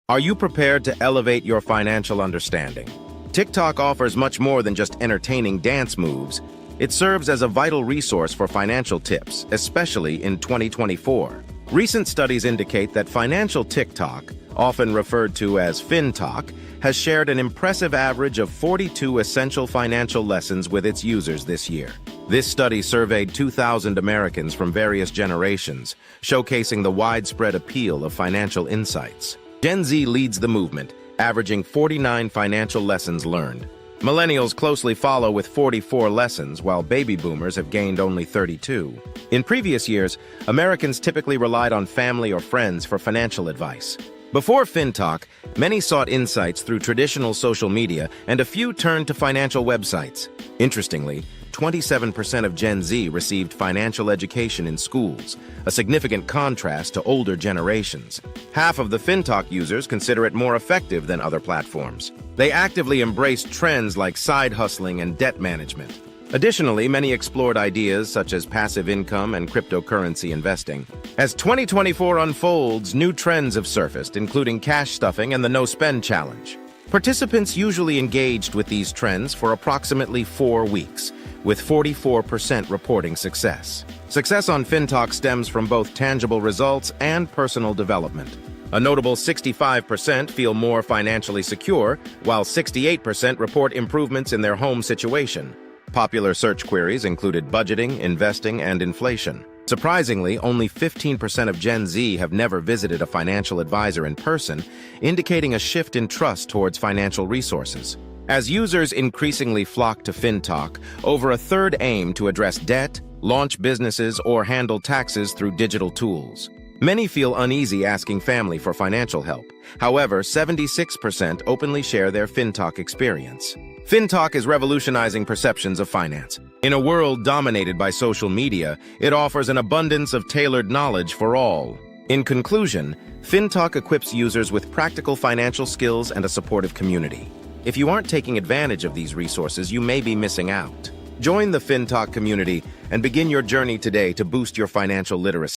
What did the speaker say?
Are you prepared to elevate your financial understanding? TikTok offers much more than just entertaining dance moves. It serves as a vital resource for financial tips, especially in 2024. Recent studies indicate that financial TikTok, often referred to as FinTok, has shared an impressive average of 42 essential financial lessons with its users this year. This study surveyed 2,000 Americans from various generations, showcasing the widespread appeal of financial insights. Gen Z leads the movement, averaging 49 financial lessons learned. Millennials closely follow with 44 lessons, while baby boomers have gained only 32. In previous years, Americans typically relied on family or friends for financial advice. Before FinTok, many sought insights through traditional social media, and a few turned to financial websites. Interestingly, 27% of Gen Z received financial education in schools, a significant contrast to older generations. Half of the FinTok users consider it more effective than other platforms. They actively embraced trends like side hustling and debt management. Additionally, many explored ideas such as passive income and cryptocurrency investing. As 2024 unfolds, new trends have surfaced, including cash stuffing and the no-spend challenge. Participants usually engaged with these trends for approximately 4 weeks, with 44% reporting success. Success on FinTok stems from both tangible results and personal development. A notable 65% feel more financially secure, while 68% report improvements in their home situation. Popular search queries included budgeting, investing, and inflation. Surprisingly, only 15% of Gen Z have never visited a financial advisor in person, indicating a shift in trust towards financial resources. As users increasingly flock to FinTok, over a third aim to address debt, launch businesses, or handle taxes through digital tools. Many feel uneasy asking family for financial help. However, 76% openly share their FinTok experience. FinTok is revolutionizing perceptions of finance. In a world dominated by social media, it offers an abundance of tailored knowledge for all. In conclusion, FinTok equips users with practical financial skills and a supportive community. If you aren't taking advantage of these resources, you may be missing out. Join the FinTok community and begin your journey today to boost your financial literacy.